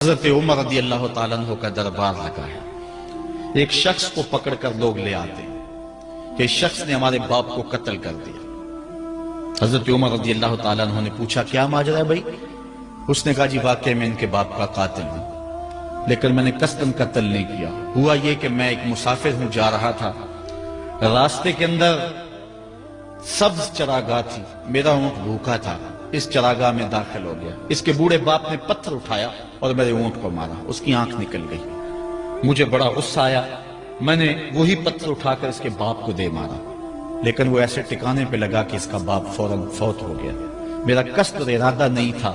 حضرت عمر رضی اللہ تعالیٰ عنہ کا دربار لگا ہے۔ ایک شخص کو پکڑ کر لوگ لے آتے ہیں کہ اس شخص نے ہمارے باپ کو قتل کر دیا۔ حضرت عمر رضی اللہ تعالیٰ عنہ نے پوچھا کیا ماجرا ہے بھائی؟ اس نے کہا جی واقعی میں ان کے باپ کا قاتل ہوں، لیکن میں نے قصداً قتل نہیں کیا۔ ہوا یہ کہ میں ایک مسافر ہوں، جا رہا تھا، راستے کے اندر سبز چراگاہ تھی، میرا اونٹ بھوکا تھا، اس چراگاہ میں داخل ہو گیا۔ اس کے بوڑھے باپ نے پتھر اٹھایا اور میرے اونٹ کو مارا، اس کی آنکھ نکل گئی۔ مجھے بڑا غصہ آیا، میں نے وہی پتھر اٹھا کر اس کے باپ کو دے مارا، لیکن وہ ایسے ٹکانے پہ لگا کہ اس کا باپ فوراً فوت ہو گیا۔ میرا قصد اور ارادہ نہیں تھا،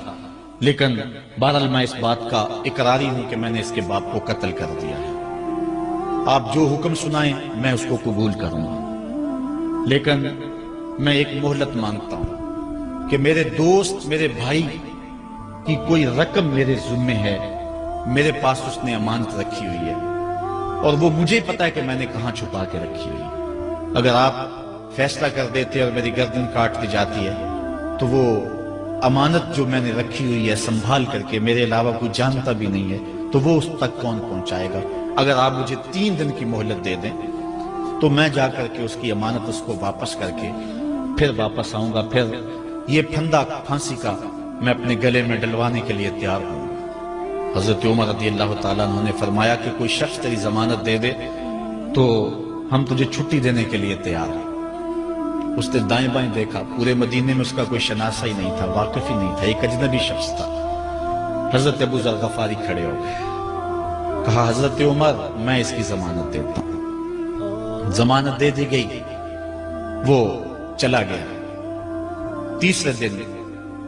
لیکن بہرحال میں اس بات کا اقراری ہوں کہ میں نے اس کے باپ کو قتل کر دیا ہے۔ آپ جو حکم سنائیں میں اس کو قبول کروں گا، لیکن میں ایک مہلت مانگتا ہوں کہ میرے دوست، میرے بھائی کی کوئی رقم میرے ذمہ ہے، میرے پاس اس نے امانت رکھی ہوئی ہے، اور وہ مجھے پتا ہے کہ میں نے کہاں چھپا کے رکھی ہوئی ہے۔ اگر آپ فیصلہ کر دیتے اور میری گردن کاٹ دی جاتی ہے تو وہ امانت جو میں نے رکھی ہوئی ہے سنبھال کر کے، میرے علاوہ کوئی جانتا بھی نہیں ہے، تو وہ اس تک کون پہنچائے گا؟ اگر آپ مجھے 3 دن کی مہلت دے دیں تو میں جا کر کے اس کی امانت اس کو واپس کر کے پھر واپس آؤں گا، پھر یہ پھندا پھانسی کا میں اپنے گلے میں ڈلوانے کے لیے تیار ہوں گا۔ حضرت عمر رضی اللہ تعالیٰ عنہ نے فرمایا کہ کوئی شخص تیری ضمانت دے دے تو ہم تجھے چھٹی دینے کے لیے تیار ہیں۔ اس نے دائیں بائیں دیکھا، پورے مدینے میں اس کا کوئی شناسہ ہی نہیں تھا، واقف ہی نہیں تھا، ایک اجنبی شخص تھا۔ حضرت ابو ذر غفاری کھڑے ہو گئے، کہا حضرت عمر میں اس کی ضمانت دیتا ہوں۔ ضمانت دے دی گئی، وہ چلا گیا۔ تیسرے دن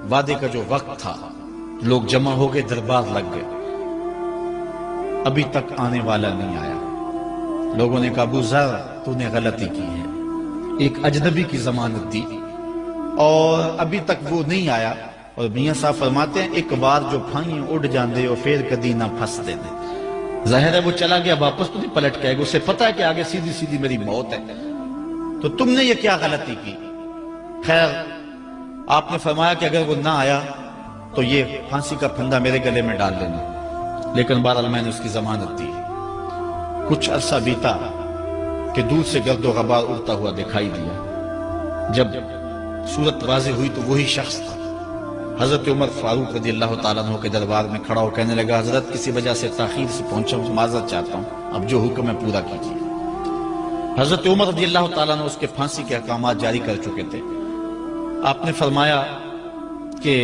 وعدے کا جو وقت تھا، لوگ جمع ہو گئے، دربار لگ گئے، ابھی تک آنے والا نہیں آیا۔ لوگوں نے کہا ابو ذر تو نے غلطی کی ہے، ایک اجنبی کی ضمانت دی اور ابھی تک وہ نہیں آیا، اور میاں صاحب فرماتے ہیں ایک بار جو پھائیں اڑ جاندے اور پھر کدی نہ پھنس دے دے۔ ظاہر ہے وہ چلا گیا، واپس تو نہیں پلٹ کے آئے گا، اسے پتا ہے کہ آگے سیدھی سیدھی میری موت ہے، تو تم نے یہ کیا غلطی کی؟ خیر آپ نے فرمایا کہ اگر وہ نہ آیا تو یہ پھانسی کا پھندا میرے گلے میں ڈال لینا، لیکن بہرحال میں نے اس کی ضمانت دی۔ کچھ عرصہ بیتا کہ دور سے گرد و غبار اڑتا ہوا دکھائی دیا۔ جب صورت واضح ہوئی تو وہی شخص تھا۔ حضرت عمر فاروق رضی اللہ تعالیٰ عنہ کے دربار میں کھڑا ہو کہنے لگا حضرت کسی وجہ سے تاخیر سے پہنچا ہوں، معذرت چاہتا ہوں، اب جو حکم ہے پورا کیجیے۔ حضرت عمر رضی اللہ تعالیٰ عنہ اس کے پھانسی کے احکامات جاری کر چکے تھے۔ آپ نے فرمایا کہ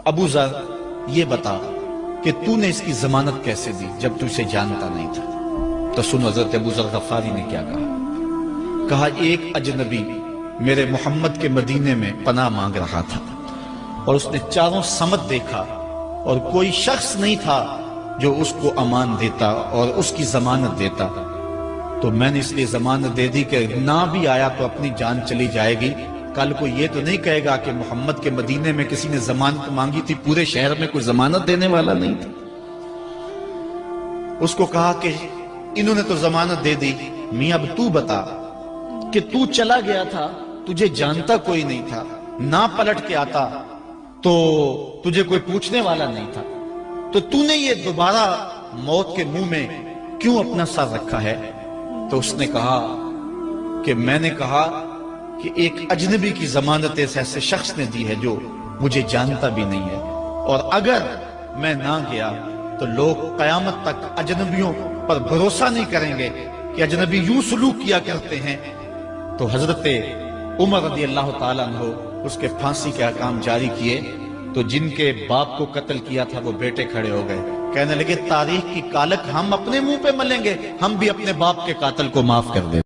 ابو ذر یہ بتا کہ تو نے اس کی ضمانت کیسے دی جب تو اسے جانتا نہیں تھا؟ تو سن حضرت ابو ذر غفاری نے کیا کہا ایک اجنبی میرے محمد کے مدینے میں پناہ مانگ رہا تھا، اور اس نے چاروں سمت دیکھا اور کوئی شخص نہیں تھا جو اس کو امان دیتا اور اس کی ضمانت دیتا، تو میں نے اس لیے ضمانت دے دی کہ نہ بھی آیا تو اپنی جان چلی جائے گی، کل کو یہ تو نہیں کہے گا کہ محمد کے مدینے میں کسی نے ضمانت مانگی تھی، پورے شہر میں کوئی ضمانت دینے والا نہیں تھا۔ اس کو کہا کہ انہوں نے تو ضمانت دے دی، میاں اب تو بتا کہ تو چلا گیا تھا، تجھے جانتا کوئی نہیں تھا، نہ پلٹ کے آتا تو تجھے کوئی پوچھنے والا نہیں تھا، تو تو نے یہ دوبارہ موت کے منہ میں کیوں اپنا سر رکھا ہے؟ تو اس نے کہا کہ میں نے کہا کہ ایک اجنبی کی ضمانت ایسے شخص نے دی ہے جو مجھے جانتا بھی نہیں ہے، اور اگر میں نہ گیا تو لوگ قیامت تک اجنبیوں پر بھروسہ نہیں کریں گے کہ اجنبی یوں سلوک کیا کرتے ہیں۔ تو حضرت عمر رضی اللہ تعالیٰ عنہ اس کے پھانسی کے احکام جاری کیے، تو جن کے باپ کو قتل کیا تھا وہ بیٹے کھڑے ہو گئے، کہنے لگے تاریخ کی کالک ہم اپنے منہ پہ ملیں گے، ہم بھی اپنے باپ کے قاتل کو معاف کر دیں۔